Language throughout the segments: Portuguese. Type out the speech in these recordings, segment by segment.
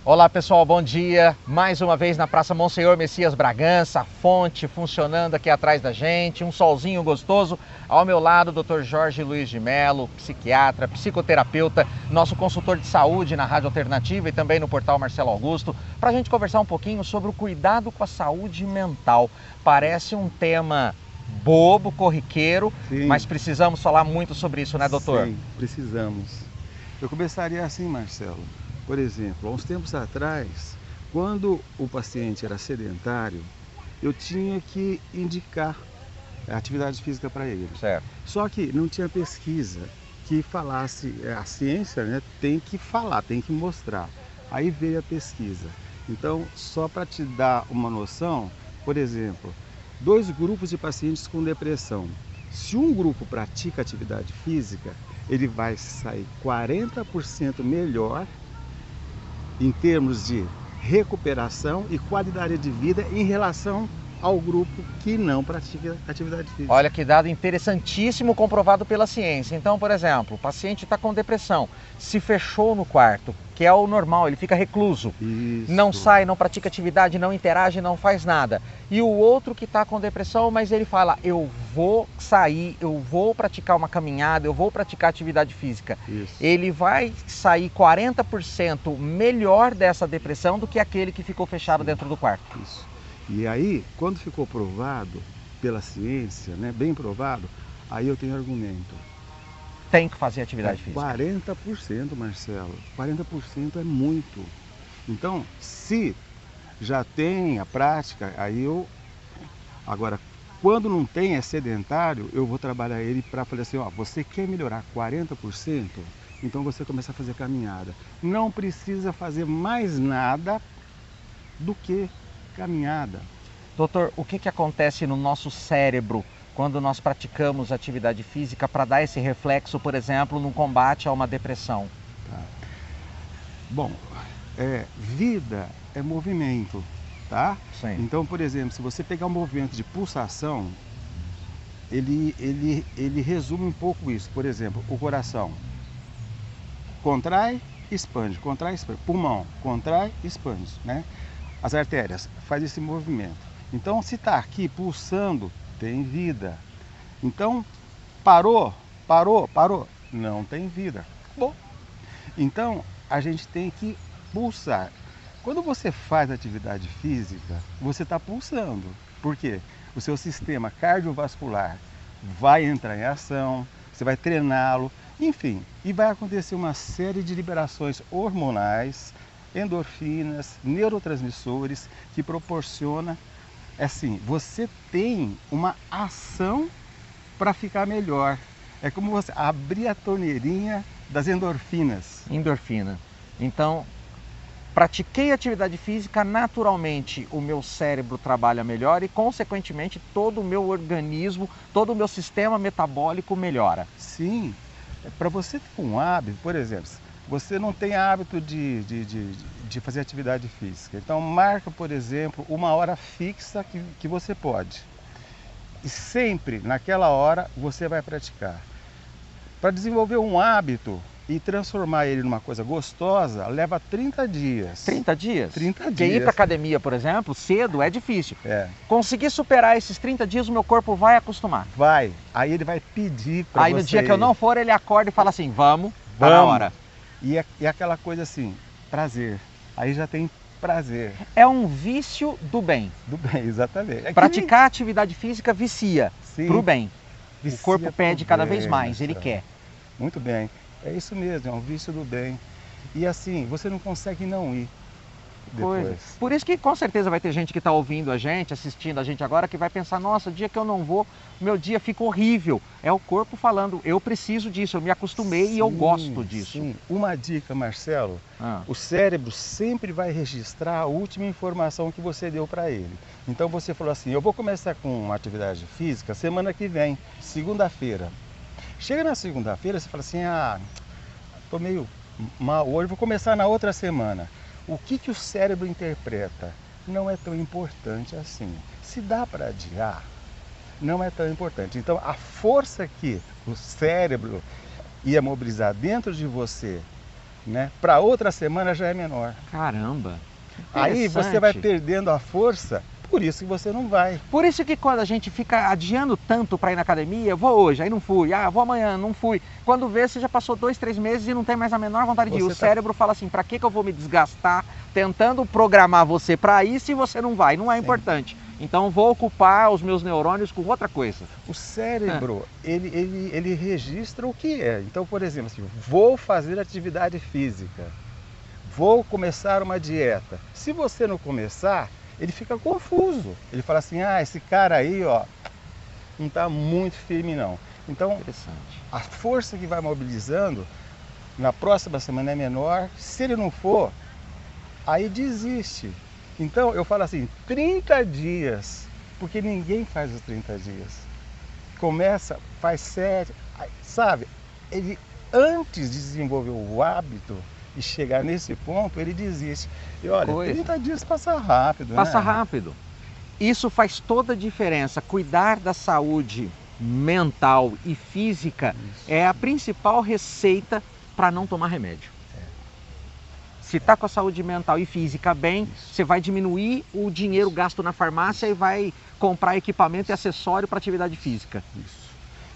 Olá pessoal, bom dia. Mais uma vez na Praça Monsenhor Messias Bragança, a fonte funcionando aqui atrás da gente, um solzinho gostoso. Ao meu lado, o Dr. Jorge Luiz de Mello, psiquiatra, psicoterapeuta, nosso consultor de saúde na Rádio Alternativa e também no portal Marcelo Augusto, para a gente conversar um pouquinho sobre o cuidado com a saúde mental. Parece um tema bobo, corriqueiro, Sim. mas precisamos falar muito sobre isso, né, doutor? Sim, precisamos. Eu começaria assim, Marcelo. Por exemplo, há uns tempos atrás, quando o paciente era sedentário, eu tinha que indicar a atividade física para ele. Certo. Só que não tinha pesquisa que falasse, a ciência, né, tem que falar, tem que mostrar. Aí veio a pesquisa. Então, só para te dar uma noção, por exemplo, 2 grupos de pacientes com depressão. Se um grupo pratica atividade física, ele vai sair 40% melhor em termos de recuperação e qualidade de vida em relação ao grupo que não pratica atividade física. Olha que dado interessantíssimo, comprovado pela ciência. Então, por exemplo, o paciente está com depressão, se fechou no quarto, que é o normal, ele fica recluso. Isso. Não sai, não pratica atividade, não interage, não faz nada. E o outro que está com depressão, mas ele fala, eu vou sair, eu vou praticar uma caminhada, eu vou praticar atividade física. Isso. Ele vai sair 40% melhor dessa depressão do que aquele que ficou fechado dentro do quarto. Isso. E aí, quando ficou provado pela ciência, né, bem provado, aí eu tenho argumento. Tem que fazer atividade física. 40%, Marcelo, 40% é muito. Então, se já tem a prática, aí eu... Agora, quando não tem, é sedentário, eu vou trabalhar ele para falar assim, ó, você quer melhorar 40%? Então você começa a fazer caminhada. Não precisa fazer mais nada do que caminhada. Doutor, o que acontece no nosso cérebro quando nós praticamos atividade física para dar esse reflexo, por exemplo, no combate a uma depressão? Tá. Bom, vida é movimento, tá? Sim. Então, por exemplo, se você pegar um movimento de pulsação, ele resume um pouco isso. Por exemplo, o coração contrai, expande, pulmão contrai, expande, né? As artérias faz esse movimento. Então, se está aqui pulsando, tem vida. Então, parou, não tem vida. Bom, então a gente tem que pulsar. Quando você faz atividade física, você está pulsando. Por quê? O seu sistema cardiovascular vai entrar em ação, você vai treiná-lo, enfim, e vai acontecer uma série de liberações hormonais, endorfinas, neurotransmissores, que proporciona, assim, você tem uma ação para ficar melhor. É como você abrir a torneirinha das endorfinas. Endorfina. Então, pratiquei atividade física, naturalmente o meu cérebro trabalha melhor e, consequentemente, todo o meu organismo, todo o meu sistema metabólico melhora. Sim, para você ter um hábito, por exemplo, você não tem hábito de fazer atividade física. Então marca, por exemplo, uma hora fixa que você pode. E sempre naquela hora você vai praticar. Para desenvolver um hábito e transformar ele numa coisa gostosa, leva 30 dias. 30 dias? 30 dias. Porque ir para academia, por exemplo, cedo é difícil. É. Conseguir superar esses 30 dias, o meu corpo vai acostumar. Vai. Aí ele vai pedir para você. Aí no dia que eu não for, ele acorda e fala assim, vamos, tá vamos. na hora. E aquela coisa assim, prazer. Aí já tem prazer. É um vício do bem. Do bem, exatamente. Praticar atividade física vicia. Sim. Pro bem. Vicia o corpo pede cada vez bem, mais, ele quer. Muito bem. É isso mesmo, é um vício do bem. E assim, você não consegue não ir depois. Por isso que com certeza vai ter gente que está ouvindo a gente, assistindo a gente agora, que vai pensar, nossa, o dia que eu não vou, meu dia fica horrível. É o corpo falando, eu preciso disso, eu me acostumei e eu gosto disso. Sim. Uma dica, Marcelo, o cérebro sempre vai registrar a última informação que você deu para ele. Então você falou assim, eu vou começar com uma atividade física semana que vem, segunda-feira. Chega na segunda-feira, você fala assim, tô meio mal hoje, vou começar na outra semana. O que o cérebro interpreta? Não é tão importante assim. Se dá para adiar, não é tão importante. Então, a força que o cérebro ia mobilizar dentro de você né? Para outra semana já é menor. Caramba! Aí você vai perdendo a força, por isso que você não vai. Por isso que quando a gente fica adiando tanto para ir na academia, vou hoje, aí não fui, vou amanhã, não fui. Quando vê, você já passou 2, 3 meses e não tem mais a menor vontade de ir. O cérebro fala assim, para que eu vou me desgastar tentando programar você para ir se você não vai? Não é importante. Então vou ocupar os meus neurônios com outra coisa. O cérebro, ele registra o que é. Então, por exemplo, assim, vou fazer atividade física, vou começar uma dieta. Se você não começar, ele fica confuso. Ele fala assim, esse cara aí, ó, não está muito firme não. Então, a força que vai mobilizando, na próxima semana é menor. Se ele não for, aí desiste. Então, eu falo assim, 30 dias, porque ninguém faz os 30 dias. Começa, faz 7, sabe? Ele, antes de desenvolver o hábito e chegar nesse ponto, ele desiste. E olha, 30 dias passa rápido, Passa rápido. Isso faz toda a diferença. Cuidar da saúde mental e física é a principal receita para não tomar remédio. Se está com a saúde mental e física bem, você vai diminuir o dinheiro gasto na farmácia e vai comprar equipamento e acessório para atividade física. Isso.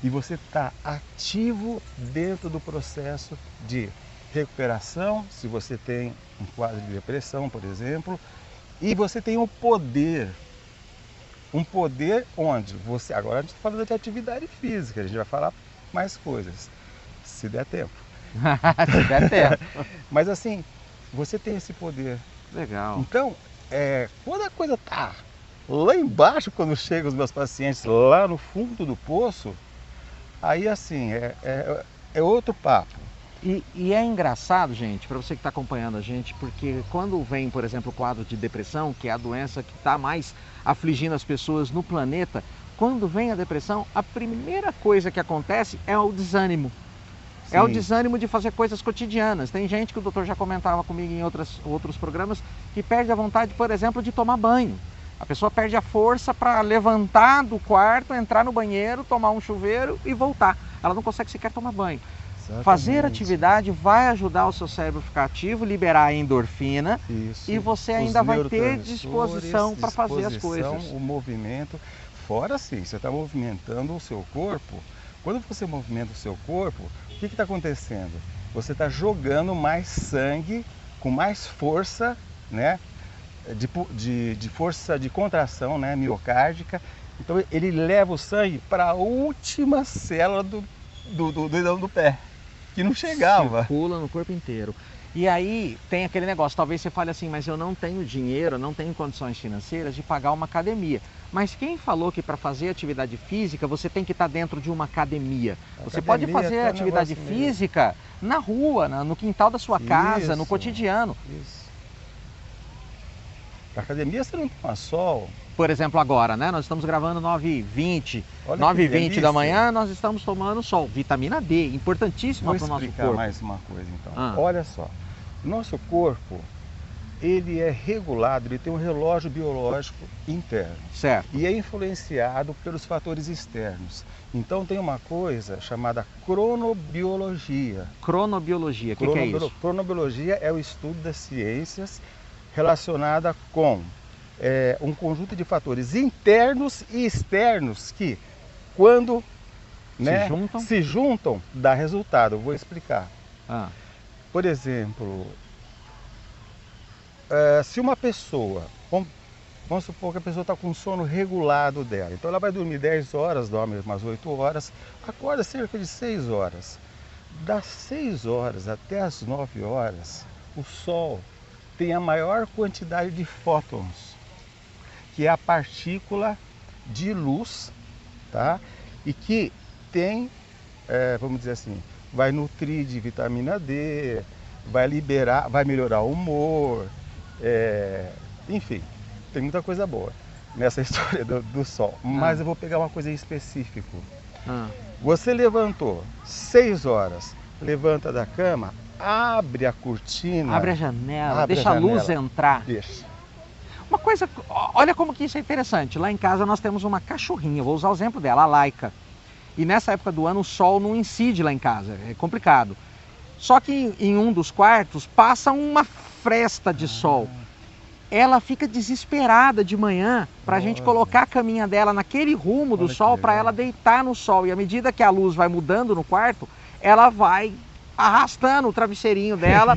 E você está ativo dentro do processo de recuperação, se você tem um quadro de depressão, por exemplo, e você tem um poder onde você, agora a gente está falando de atividade física, a gente vai falar mais coisas, se der tempo. Se der tempo. Mas assim, você tem esse poder. Legal. Então, quando a coisa tá lá embaixo, quando chegam os meus pacientes lá no fundo do poço, aí assim, é outro papo. E é engraçado, gente, para você que está acompanhando a gente, porque quando vem, por exemplo, o quadro de depressão, que é a doença que está mais afligindo as pessoas no planeta, quando vem a depressão, a primeira coisa que acontece é o desânimo. Sim. É o desânimo de fazer coisas cotidianas. Tem gente que o doutor já comentava comigo em outros programas, que perde a vontade, por exemplo, de tomar banho. A pessoa perde a força para levantar do quarto, entrar no banheiro, tomar um chuveiro e voltar. Ela não consegue sequer tomar banho. Exatamente. Fazer atividade vai ajudar o seu cérebro a ficar ativo, liberar a endorfina. Isso. E você ainda vai ter disposição para fazer as coisas. O movimento, fora assim, você está movimentando o seu corpo. Quando você movimenta o seu corpo, o que está acontecendo? Você está jogando mais sangue com mais força, né? De força de contração, né? Miocárdica. Então ele leva o sangue para a última célula do dedão do pé, que não chegava. Circula no corpo inteiro. E aí tem aquele negócio, talvez você fale assim, mas eu não tenho dinheiro, não tenho condições financeiras de pagar uma academia. Mas quem falou que para fazer atividade física você tem que estar dentro de uma academia? Você pode fazer atividade física na rua, no quintal da sua casa, no cotidiano. Isso. Na academia você não toma sol. Por exemplo, agora, né? Nós estamos gravando 9h20. 9h20 da manhã, nós estamos tomando sol. Vitamina D, importantíssima para o nosso corpo. Vou explicar mais uma coisa, então. Olha só, nosso corpo, ele é regulado, ele tem um relógio biológico interno. Certo. E é influenciado pelos fatores externos. Então tem uma coisa chamada cronobiologia. Cronobiologia, o que é isso? Cronobiologia é o estudo das ciências relacionada com um conjunto de fatores internos e externos que, quando se juntam, dá resultado. Eu vou explicar. Por exemplo, se uma pessoa, vamos supor que a pessoa está com sono regulado dela, então ela vai dormir 10 horas, dorme umas 8 horas, acorda cerca de 6 horas. Das 6 horas até as 9 horas, o Sol tem a maior quantidade de fótons, que é a partícula de luz, tá? E que tem, vamos dizer assim, vai nutrir de vitamina D, vai melhorar o humor, enfim, tem muita coisa boa nessa história do Sol. Mas eu vou pegar uma coisa em específico. Você levantou 6 horas, levanta da cama, abre a cortina, abre a janela, deixa a luz entrar. Deixa. Uma coisa, olha como que isso é interessante. Lá em casa nós temos uma cachorrinha, vou usar o exemplo dela, a Laika. E nessa época do ano o sol não incide lá em casa, é complicado. Só que em um dos quartos passa uma fresta de sol. Ela fica desesperada de manhã para a gente colocar a caminha dela naquele rumo do sol para ela deitar no sol. E à medida que a luz vai mudando no quarto, ela vai arrastando o travesseirinho dela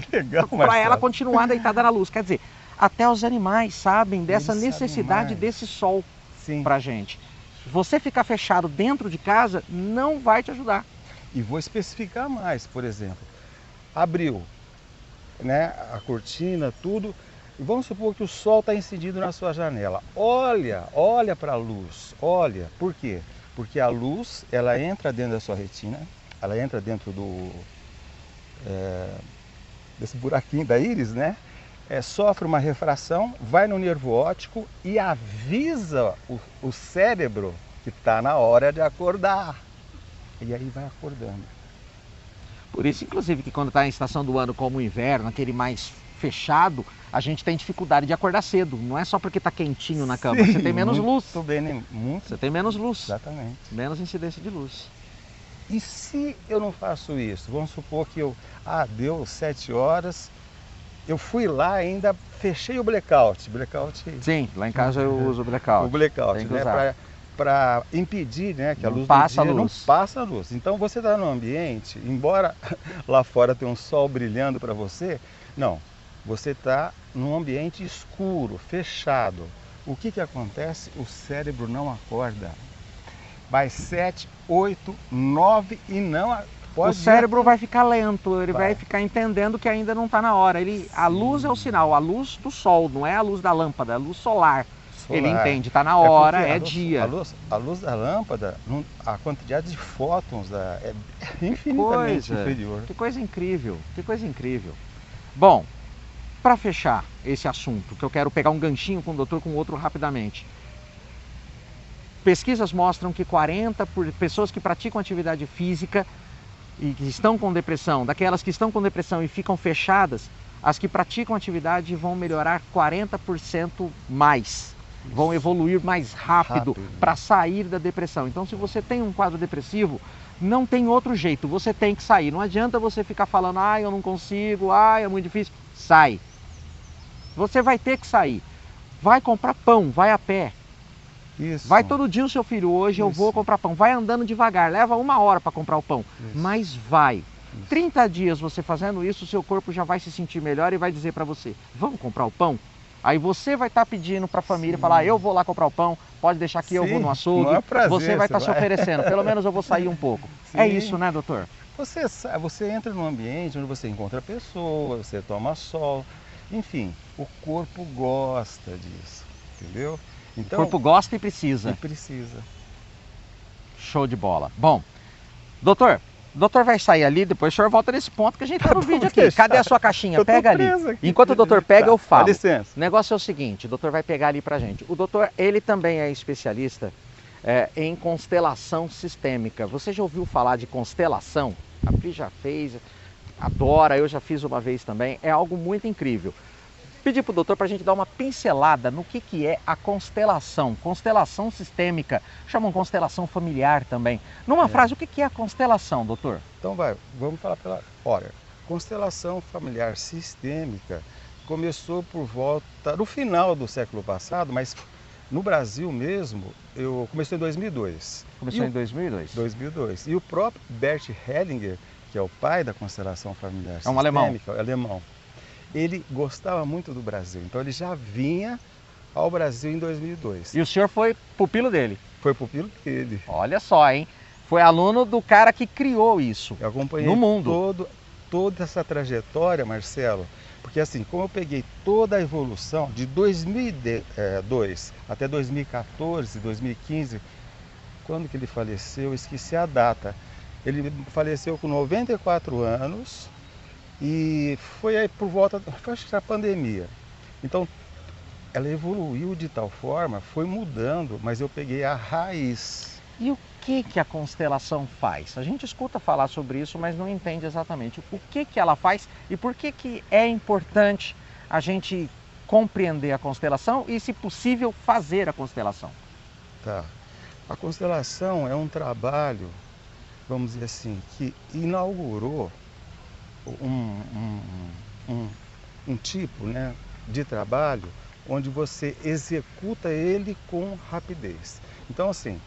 para ela continuar deitada na luz. Quer dizer, até os animais sabem dessa necessidade desse sol para a gente. Você ficar fechado dentro de casa não vai te ajudar. E vou especificar mais, por exemplo, abriu, né, a cortina, tudo. E vamos supor que o sol está incidindo na sua janela. Olha para a luz, olha. Por quê? Porque a luz, ela entra dentro da sua retina, ela entra dentro desse buraquinho da íris, né? Sofre uma refração, vai no nervo óptico e avisa o cérebro que está na hora de acordar. E aí vai acordando. Por isso, inclusive, que quando está em estação do ano como o inverno, aquele mais fechado, a gente tem dificuldade de acordar cedo. Não é só porque está quentinho na cama, você tem menos luz. Você tem menos luz. Exatamente. Menos incidência de luz. E se eu não faço isso? Vamos supor que deu 7 horas, eu fui lá ainda, fechei o blackout. Sim, lá em casa eu uso o blackout. O blackout, né? Para impedir, né, que a luz não passa a luz. Então você está no ambiente, embora lá fora tenha um sol brilhando para você, não. Você está num ambiente escuro, fechado. O que acontece? O cérebro não acorda. Vai 7, 8, 9 e não pode. O cérebro vai ficar lento, ele vai ficar entendendo que ainda não está na hora. A luz é o sinal, a luz do sol, não é a luz da lâmpada, é a luz solar. Ele entende, está na hora, dia. A luz da lâmpada, a quantidade de fótons é infinitamente superior. Que coisa incrível, que coisa incrível. Bom, para fechar esse assunto, que eu quero pegar um ganchinho com o doutor, com outro rapidamente. Pesquisas mostram que 40% pessoas que praticam atividade física e que estão com depressão, daquelas que estão com depressão e ficam fechadas, as que praticam atividade vão melhorar 40% mais. Vão evoluir mais rápido para sair da depressão. Então, se você tem um quadro depressivo, não tem outro jeito, você tem que sair. Não adianta você ficar falando, eu não consigo, é muito difícil. Sai. Você vai ter que sair. Vai comprar pão, vai a pé. Isso. Vai todo dia o seu filho, hoje eu vou comprar pão. Vai andando devagar, leva 1 hora para comprar o pão, mas vai. 30 dias você fazendo isso, o seu corpo já vai se sentir melhor e vai dizer para você, vamos comprar o pão? Aí você vai estar pedindo para a família, falar, eu vou lá comprar o pão, pode deixar aqui, eu vou no açougue. Você vai estar se oferecendo, pelo menos eu vou sair um pouco. É isso, né, doutor? Você entra num ambiente onde você encontra pessoas, você toma sol, enfim, o corpo gosta disso, entendeu? Então, o corpo gosta e precisa. Show de bola. Bom, doutor vai sair ali, depois o senhor volta nesse ponto que a gente tá no vídeo aqui. Cadê a sua caixinha? Pega ali. Enquanto o doutor pega, eu falo. Dá licença. O negócio é o seguinte, o doutor vai pegar ali pra gente. O doutor, ele também é especialista em constelação sistêmica. Você já ouviu falar de constelação? A Pri já fez, adora, eu já fiz uma vez também. É algo muito incrível. Pedi para o doutor para a gente dar uma pincelada no que é a constelação sistêmica, chamam constelação familiar também. Numa frase, o que é a constelação, doutor? Então vamos falar pela hora. Constelação familiar sistêmica começou por volta, no final do século passado, mas no Brasil mesmo, começou em 2002. Começou em 2002? 2002. E o próprio Bert Hellinger, que é o pai da constelação familiar sistêmica, um alemão. Ele gostava muito do Brasil, então ele já vinha ao Brasil em 2002. E o senhor foi pupilo dele? Foi pupilo dele. Olha só, hein? Foi aluno do cara que criou isso Eu acompanhei no mundo. toda essa trajetória, Marcelo, porque assim, como eu peguei toda a evolução de 2002 até 2014, 2015, quando que ele faleceu, eu esqueci a data. Ele faleceu com 94 anos. E foi aí por volta da pandemia. Então, ela evoluiu de tal forma, foi mudando, mas eu peguei a raiz. E o que a constelação faz? A gente escuta falar sobre isso, mas não entende exatamente o que ela faz e por que é importante a gente compreender a constelação e, se possível, fazer a constelação. Tá. A constelação é um trabalho, vamos dizer assim, que inaugurou um, um, um, um tipo, né, de trabalho onde você executa ele com rapidez. Então, assim,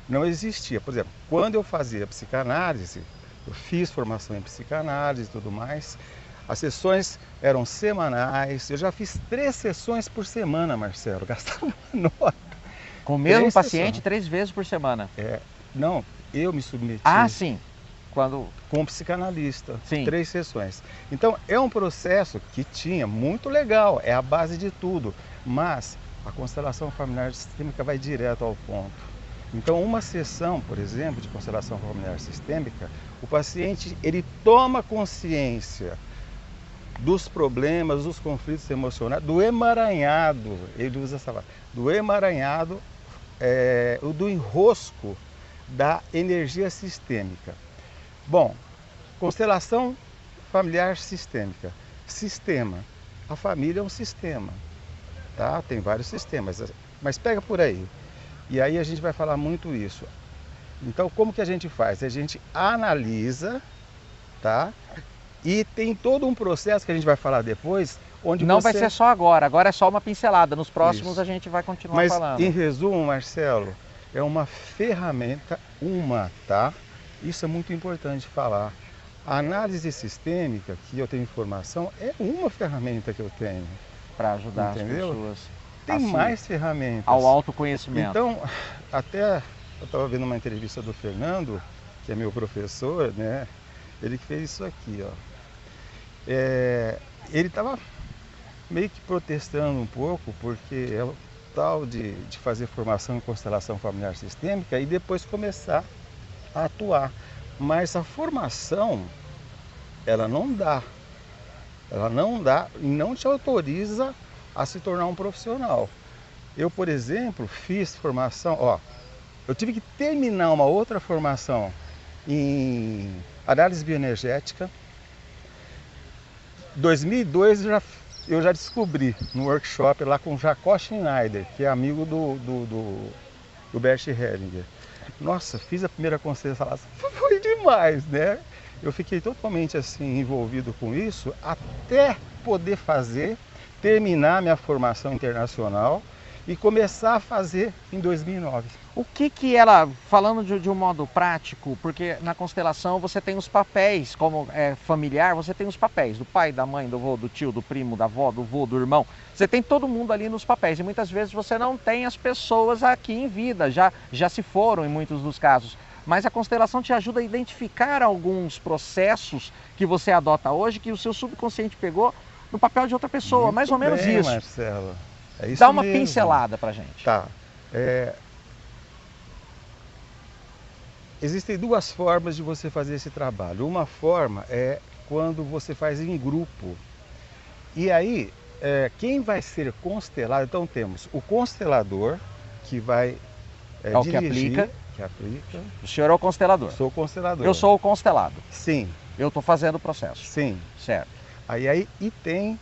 não existia. Por exemplo, quando eu fazia psicanálise, eu fiz formação em psicanálise e tudo mais, as sessões eram semanais. Eu já fiz 3 sessões por semana, Marcelo. Gastava uma nota. Com o mesmo 3 paciente sessões. 3 vezes por semana? Não, eu me submeti Ah, sim. Quando... com um psicanalista. Sim. 3 sessões. Então, é um processo que tinha muito legal, é a base de tudo. Mas a constelação familiar sistêmica vai direto ao ponto. Então, uma sessão, por exemplo, de constelação familiar sistêmica, o paciente ele toma consciência dos problemas, dos conflitos emocionais, do emaranhado, ele usa essa palavra, do emaranhado, do enrosco da energia sistêmica. Bom, constelação familiar sistêmica. Sistema. A família é um sistema, tá? Tem vários sistemas, mas pega por aí. E aí a gente vai falar muito isso. Então, como que a gente faz? A gente analisa, tá? E tem todo um processo que a gente vai falar depois, onde não vai ser só agora é só uma pincelada. Nos próximos Isso. A gente vai continuar falando. Mas, em resumo, Marcelo, é uma ferramenta, tá? Isso é muito importante falar. A análise sistêmica, que eu tenho informação, é uma ferramenta que eu tenho. Para ajudar entendeu? As pessoas. Tem mais ferramentas. Ao autoconhecimento. Então, até eu estava vendo uma entrevista do Fernando, que é meu professor, né? Ele que fez isso aqui, ó. Ele estava meio que protestando um pouco, porque é o tal de fazer formação em constelação familiar sistêmica e depois começar a atuar. Mas a formação, ela não dá e não te autoriza a se tornar um profissional. Eu, por exemplo, fiz formação, eu tive que terminar uma outra formação em análise bioenergética. Em 2002 eu já descobri no workshop lá com o Jacó Schneider, que é amigo do Bert Hellinger. Nossa, fiz a primeira constelação, foi demais, né? Eu fiquei totalmente assim envolvido com isso até poder terminar minha formação internacional e começar a fazer em 2009. O que ela, falando de um modo prático, porque na constelação você tem os papéis, como familiar, você tem os papéis do pai, da mãe, do avô, do tio, do primo, da avó, do vô, do irmão. Você tem todo mundo ali nos papéis e muitas vezes você não tem as pessoas aqui em vida, já se foram em muitos dos casos. Mas a constelação te ajuda a identificar alguns processos que você adota hoje, que o seu subconsciente pegou no papel de outra pessoa, Muito mais ou menos bem, isso. Marcelo. É isso Dá uma mesmo. pincelada pra gente. Tá. Existem 2 formas de você fazer esse trabalho. Uma forma é quando você faz em grupo. E aí, quem vai ser constelado, então temos o constelador, que vai dirigir, que aplica. O senhor é o constelador. Sou o constelador. Eu sou o constelado. Sim. Eu estou fazendo o processo. Sim. Certo. E tem,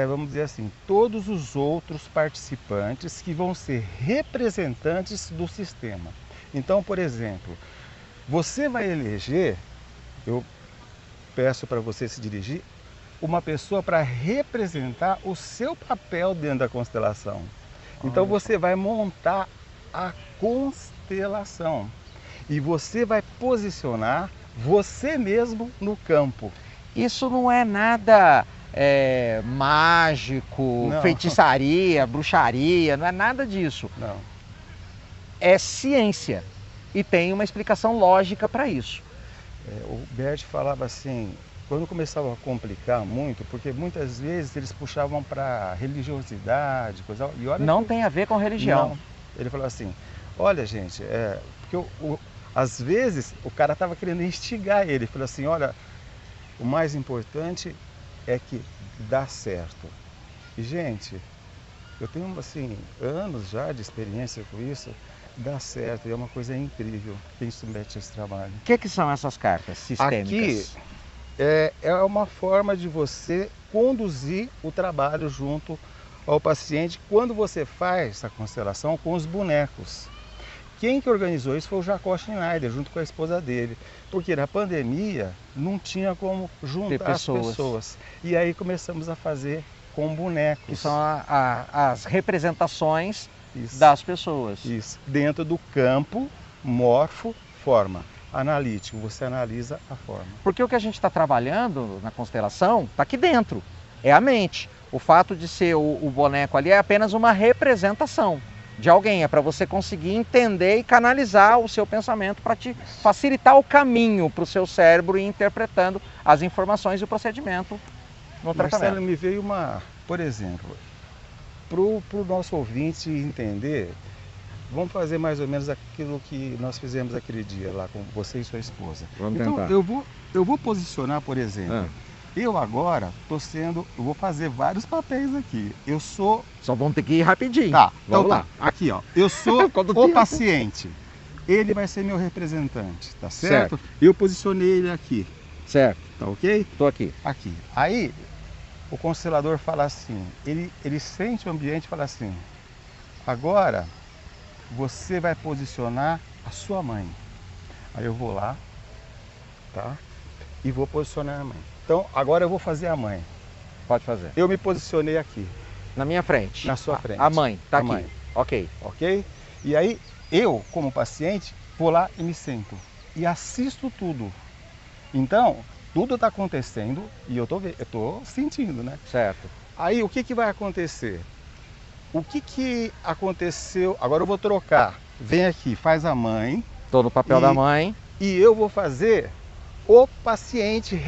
vamos dizer assim, todos os outros participantes que vão ser representantes do sistema. Então, por exemplo, você vai eleger, eu peço para você se dirigir, uma pessoa para representar o seu papel dentro da constelação. Então você vai montar a constelação e você vai posicionar você mesmo no campo. Isso não é nada mágico, Não. feitiçaria, bruxaria, não é nada disso. Não. É ciência e tem uma explicação lógica para isso. O Bert falava assim, quando começava a complicar muito, porque muitas vezes eles puxavam para religiosidade, coisa. E olha não tem a ver com religião. Não. Ele falou assim, olha gente, porque às vezes o cara estava querendo instigar ele. Ele falou assim, olha, o mais importante é que dá certo. E gente, eu tenho assim, anos já de experiência com isso, dá certo, e é uma coisa incrível quem submete a esse trabalho. O que são essas cartas sistêmicas? Aqui é uma forma de você conduzir o trabalho junto ao paciente quando você faz a constelação com os bonecos. Quem que organizou isso foi o Jacó Schneider, junto com a esposa dele. Porque na pandemia não tinha como juntar as pessoas. E aí começamos a fazer com bonecos. Que são as representações Isso. das pessoas. Isso. Dentro do campo morfo-forma. Analítico, você analisa a forma. Porque o que a gente está trabalhando na constelação está aqui dentro. É a mente. O fato de ser o boneco ali é apenas uma representação de alguém, é para você conseguir entender e canalizar o seu pensamento para te facilitar o caminho para o seu cérebro ir interpretando as informações e o procedimento no tratamento. Marcelo, me veio por exemplo, para o nosso ouvinte entender, vamos fazer mais ou menos aquilo que nós fizemos aquele dia lá com você e sua esposa. Vamos então, tentar. eu vou posicionar, por exemplo, eu agora eu vou fazer vários papéis aqui. Eu sou... Só vamos ter que ir rapidinho. Tá, vamos então lá. tá. Aqui, ó. Eu sou o paciente. Ele vai ser meu representante, tá certo? Eu posicionei ele aqui. Certo. Tá ok? Tô aqui. Aqui. Aí, o constelador fala assim, ele sente o ambiente e fala assim, agora você vai posicionar a sua mãe. Aí eu vou lá, tá? E vou posicionar a mãe. Então, agora eu vou fazer a mãe. Pode fazer. Eu me posicionei aqui. Na minha frente. Na sua frente. A mãe, tá aqui. Mãe. Ok. Ok? E aí, eu, como paciente, vou lá e me sento. E assisto tudo. Então, tudo está acontecendo e eu tô sentindo, né? Certo. Aí, o que vai acontecer? O que aconteceu? Agora eu vou trocar. Vem aqui, faz a mãe. Tô no papel da mãe. E eu vou fazer o paciente,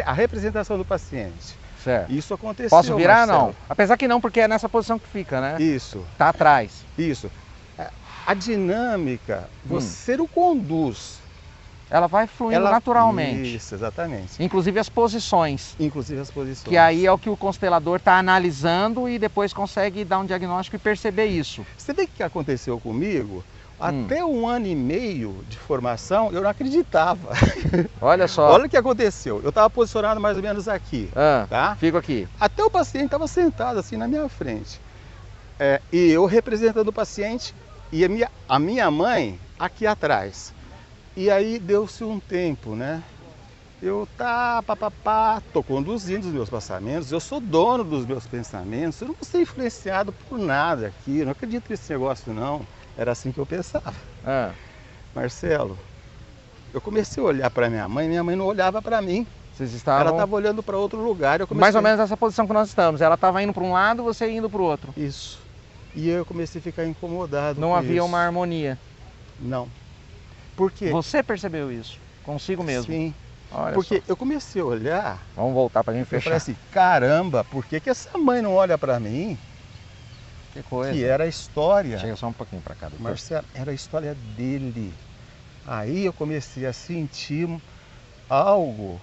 a representação do paciente. Certo. Isso aconteceu, Posso virar, Marcelo. não? Apesar que não, porque é nessa posição que fica, né? Isso. Tá atrás. Isso. A dinâmica, você o conduz. Ela vai fluindo naturalmente. Isso, exatamente. Inclusive as posições. Inclusive as posições. Que aí é o que o constelador está analisando e depois consegue dar um diagnóstico e perceber isso. Você vê o que aconteceu comigo? Até 1 ano e meio de formação, eu não acreditava. Olha só. Olha o que aconteceu. Eu estava posicionado mais ou menos aqui, tá? Fico aqui. Até o paciente estava sentado assim na minha frente. E eu representando o paciente e a minha mãe aqui atrás. E aí deu-se um tempo, né? Eu tô conduzindo os meus pensamentos, eu sou dono dos meus pensamentos, eu não vou ser influenciado por nada aqui, eu não acredito nesse negócio não. Era assim que eu pensava. Marcelo, eu comecei a olhar para minha mãe não olhava para mim. Vocês estavam... Ela estava olhando para outro lugar. Mais ou menos essa posição que nós estamos. Ela estava indo para um lado, você indo para o outro. Isso. E eu comecei a ficar incomodado. Não havia uma harmonia. Não. Por quê? Você percebeu isso? Consigo mesmo? Sim. Olha porque só. eu comecei a olhar. Vamos voltar para a gente fechar. Eu falei assim, caramba, por que essa mãe não olha para mim? Que coisa. Que era a história. Chega só um pouquinho para cá. Doutor. Marcelo, era a história dele. Aí eu comecei a sentir algo.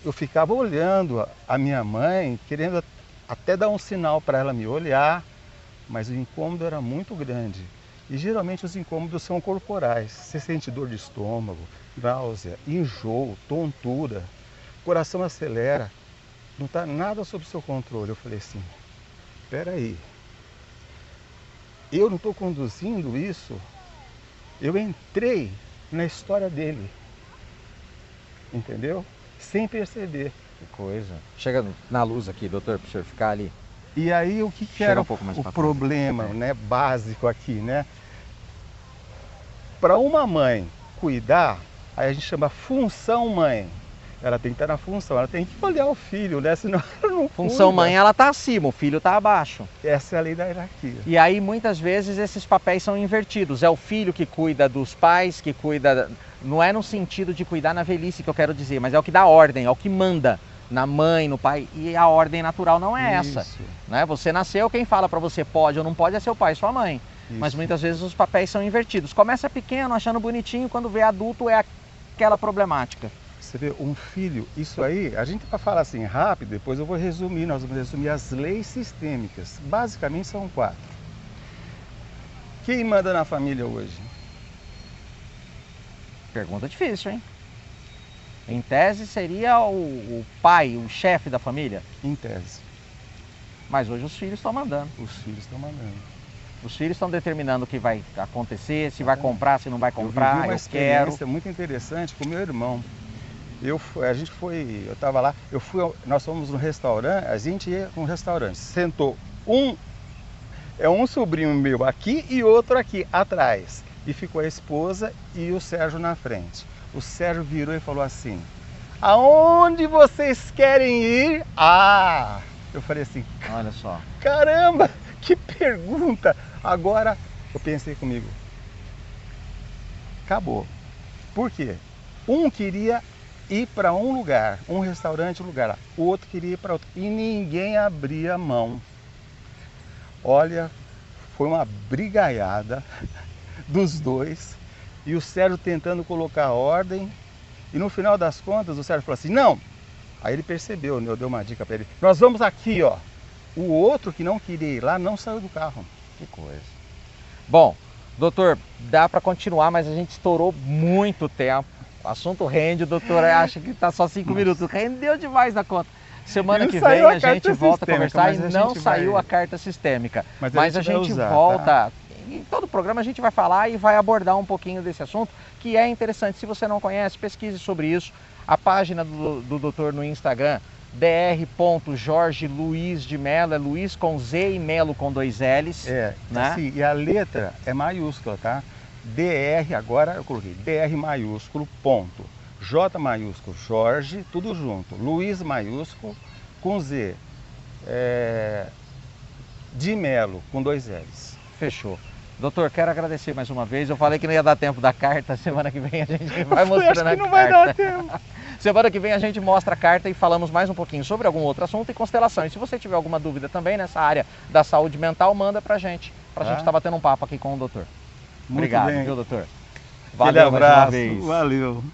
Eu ficava olhando a minha mãe, querendo até dar um sinal para ela me olhar, mas o incômodo era muito grande. E geralmente os incômodos são corporais. Você sente dor de estômago, náusea, enjoo, tontura, coração acelera, não está nada sob seu controle. Eu falei assim, espera aí, eu não estou conduzindo isso, eu entrei na história dele, entendeu? Sem perceber. Que coisa. Chega na luz aqui, doutor, para o senhor ficar ali. E aí o que era o problema, né, básico aqui, né? Para uma mãe cuidar, aí a gente chama função mãe. Ela tem que estar na função, ela tem que olhar o filho, né? Senão ela não Função cuida. mãe, ela está acima, o filho está abaixo. Essa é a lei da hierarquia. E aí muitas vezes esses papéis são invertidos. É o filho que cuida dos pais, que cuida... Não é no sentido de cuidar na velhice que eu quero dizer, mas é o que dá ordem, é o que manda na mãe, no pai. E a ordem natural não é essa. Né? Você nasceu, quem fala para você pode ou não pode é seu pai, sua mãe. Isso. Mas muitas vezes os papéis são invertidos. Começa pequeno, achando bonitinho, quando vê adulto é aquela problemática. Você vê, um filho, isso aí, a gente vai falar assim rápido, depois eu vou resumir, nós vamos resumir as leis sistêmicas. Basicamente são 4. Quem manda na família hoje? Pergunta difícil, hein? Em tese seria o pai, o chefe da família? Em tese. Mas hoje os filhos estão mandando. Os filhos estão mandando. Os filhos estão determinando o que vai acontecer, se vai comprar, se não vai comprar, vivi uma eu quero. experiência muito interessante com meu irmão. Eu estava lá, nós fomos no restaurante, a gente ia com um restaurante, sentou um sobrinho meu aqui e outro aqui atrás, e ficou a esposa e o Sérgio na frente. O Sérgio virou e falou assim: aonde vocês querem ir? Ah! Eu falei assim, Olha só. caramba, que pergunta! Agora eu pensei comigo, acabou. Por quê? Um queria ir para um lugar, um restaurante, um lugar lá. O outro queria ir para outro. E ninguém abria mão. Olha, foi uma brigaiada dos dois. E o Sérgio tentando colocar ordem. E no final das contas, o Sérgio falou assim, não. Aí ele percebeu, né? Eu dei uma dica para ele. Nós vamos aqui, ó. O outro que não queria ir lá não saiu do carro. Que coisa. Bom, doutor, dá para continuar, mas a gente estourou muito tempo. O assunto rende, o doutor acha que está só 5 minutos. Rendeu demais na conta. Semana que vem a gente volta a conversar e não saiu a carta sistêmica. Mas a gente volta, tá? Em todo programa a gente vai falar e vai abordar um pouquinho desse assunto, que é interessante. Se você não conhece, pesquise sobre isso. A página do doutor no Instagram, dr.jorgeluizdemelo, é Luiz com Z e Melo com 2 L's. É, né? Assim, e a letra é maiúscula, tá? DR, agora eu coloquei DR maiúsculo, ponto. J maiúsculo, Jorge, tudo junto. Luiz maiúsculo, com Z. De Melo, com 2 L's. Fechou. Doutor, quero agradecer mais uma vez. Eu falei que não ia dar tempo da carta. Semana que vem a gente vai mostrando a carta. Não vai dar tempo. Semana que vem a gente mostra a carta e falamos mais um pouquinho sobre algum outro assunto e constelação. E se você tiver alguma dúvida também nessa área da saúde mental, manda pra gente. Pra gente estar batendo um papo aqui com o doutor. Muito Obrigado, bem. viu, doutor? Valeu, mais uma vez. Valeu.